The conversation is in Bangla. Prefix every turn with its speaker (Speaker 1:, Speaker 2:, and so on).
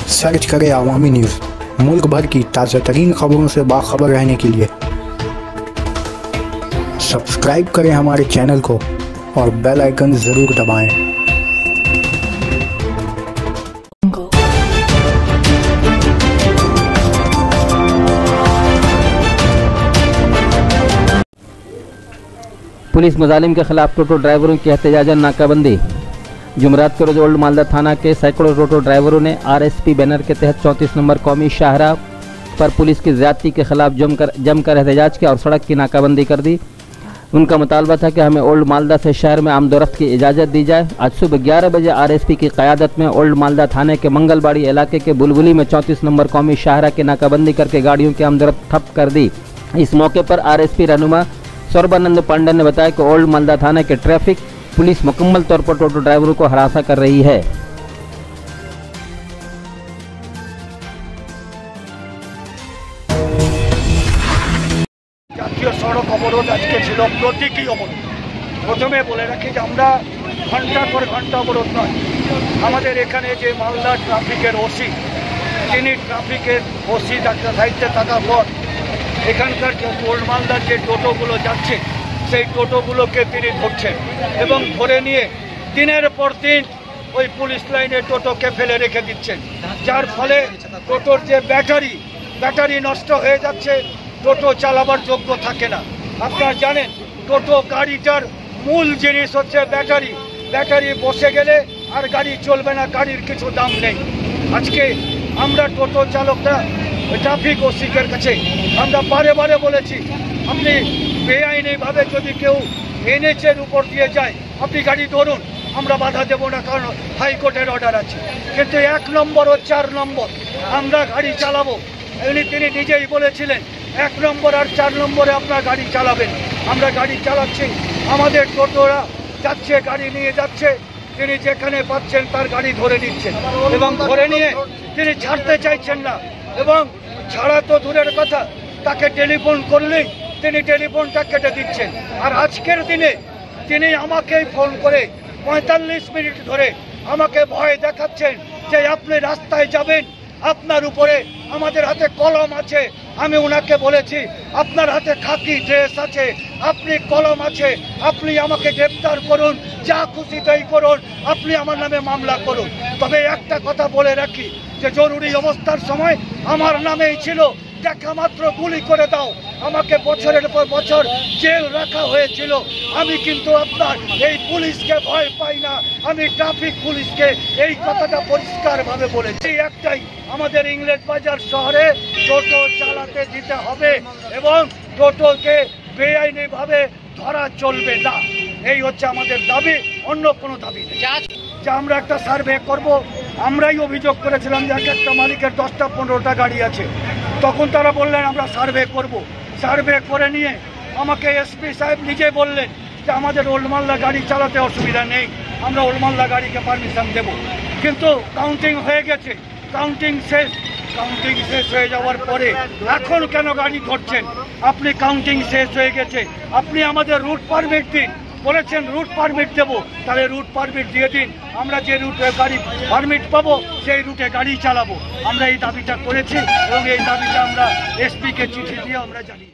Speaker 1: सर्च करें अवामी न्यूज़। मुल्क भर की ताज़ा तरीन खबरों से बाखबर रहने के लिए सब्सक्राइब करें हमारे चैनल को और बेल आइकन ज़रूर दबाएं।
Speaker 2: पुलिस मुजालिम के खिलाफ टोटो ड्राइवरों की एहतजाजन नाकाबंदी। जुमरात के रोज ओल्ड मालदा थाना के सैकड़ों टोटो ड्राइवरों ने आरएसपी बैनर के तहत 34 नंबर कौमी शाहराह पर पुलिस की ज्यादती के खिलाफ जमकर एहतजाज किया और सड़क की नाकाबंदी कर दी। उनका मुतालबा था कि हमें ओल्ड मालदा से शहर में आमदोरफ्त की इजाज़त दी जाए। आज सुबह 11 बजे आरएसपी की क़यादत में ओल्ड मालदा थाने के मंगलबाड़ी इलाके के बुलबुली में 34 नंबर कौमी शाहराह की नाकाबंदी करके गाड़ियों की आमदोरफ्त ठप कर दी। इस मौके पर आरएसपी रहनुमा सर्बानंद पांडे ने बताया कि ओल्ड मालदा थाने के ट्रैफिक पुलिस मुकम्मल तौर पर टोटो ड्राइवरों को हरासा कर रही है।
Speaker 3: জাতীয় সড়ক অবরোধ আজকে ছিল প্রতীকী অবরোধ। প্রথমে বলে রাখি যে আমরা ঘন্টার পর ঘন্টা অবরোধ নয়, আমাদের এখানে যে মালদা ট্রাফিকের ওসি, তিনি ট্রাফিকের ওসি দায়িত্বে থাকার পর এখানকার যে ওল্ড মালদার যে টোটোগুলো যাচ্ছে সেই টোটোগুলোকে তিনি ধরছেন এবং ধরে নিয়ে দিনের পর দিন ওই পুলিশ লাইনে টোটোকে ফেলে রেখে দিচ্ছেন, যার ফলে টোটোর যে ব্যাটারি নষ্ট হয়ে যাচ্ছে, টোটো চালাবার যোগ্য থাকে না। আপনারা জানেন টোটো গাড়িটার মূল জিনিস হচ্ছে ব্যাটারি বসে গেলে আর গাড়ি চলবে না, গাড়ির কিছু দাম নেই। আজকে আমরা টোটো চালকরা ট্রাফিক ওসিকের কাছে আমরা বারে বলেছি, আপনি বেআইনিভাবে যদি কেউ এনএচের উপর দিয়ে যায় আপনি গাড়ি ধরুন, আমরা বাধা দেব না, কারণ হাইকোর্টের অর্ডার আছে। কিন্তু 1 নম্বর ও 4 নম্বর আমরা গাড়ি চালাবো, তিনি নিজেই বলেছিলেন 1 নম্বর আর 4 নম্বরে আপনার গাড়ি চালাবেন। আমরা গাড়ি চালাচ্ছি, আমাদের টোটোরা যাচ্ছে, গাড়ি নিয়ে যাচ্ছে, তিনি যেখানে পাচ্ছেন তার গাড়ি ধরে নিচ্ছেন এবং ধরে নিয়ে তিনি ছাড়তে চাইছেন না। এবং ছাড়া তো দূরের কথা, তাকে টেলিফোন করলেই তিনি টেলিফোনটা কেটে দিচ্ছেন। আর আজকের দিনে তিনি আমাকেই ফোন করে 45 মিনিট ধরে আমাকে ভয় দেখাচ্ছেন যে আপনি রাস্তায় যাবেন, আপনার উপরে আমাদের হাতে কলম আছে। আমি ওনাকে বলেছি আপনার হাতে খাকি ড্রেস আছে, আপনি কলম আছে, আপনি আমাকে গ্রেপ্তার করুন, যা খুশি তাই করুন, আপনি আমার নামে মামলা করুন। তবে একটা কথা বলে রাখি যে জরুরি অবস্থার সময় আমার নামেই ছিল, দেখা মাত্র গুলি করে দাও, আমাকে বছরের পর বছর জেল রাখা হয়েছিল। আমি কিন্তু আপনার এই পুলিশকে ভয় পাই না, আমি ট্রাফিক পুলিশকে এই কথাটা পরিষ্কারভাবে বলেছি। একটাই, আমাদের ইংরেজ বাজার শহরে টোটো চালাতে দিতে হবে এবং টোটোকে বেআইনিভাবে ধরা চলবে না, এই হচ্ছে আমাদের দাবি, অন্য কোনো দাবি নেই। যে আমরা একটা সার্ভে করব, আমরাই অভিযোগ করেছিলাম যে একটা মালিকের 10টা 15টা গাড়ি আছে, তখন তারা বললেন আমরা সার্ভে করব। সার্ভে করে নিয়ে আমাকে এসপি সাহেব নিজে বললেন যে আমাদের ওল্ড মালদা গাড়ি চালাতে অসুবিধা নেই, আমরা ওল্ড মালদা গাড়িকে পারমিশন দেব। কিন্তু কাউন্টিং হয়ে গেছে, কাউন্টিং শেষ হয়ে যাওয়ার পরে এখন কেন গাড়ি ধরছেন? আপনি কাউন্টিং শেষ হয়ে গেছে, আপনি আমাদের রুট পারমিট দিন, বলেছেন রুট পারমিট দেবো, তাহলে রুট পারমিট দিয়ে দিন, আমরা যে রুটে গাড়ি পারমিট পাবো সেই রুটে গাড়ি চালাবো। আমরা এই দাবিটা করেছি এবং এই দাবিটা আমরা এসপিকে চিঠি দিয়ে আমরা জানি।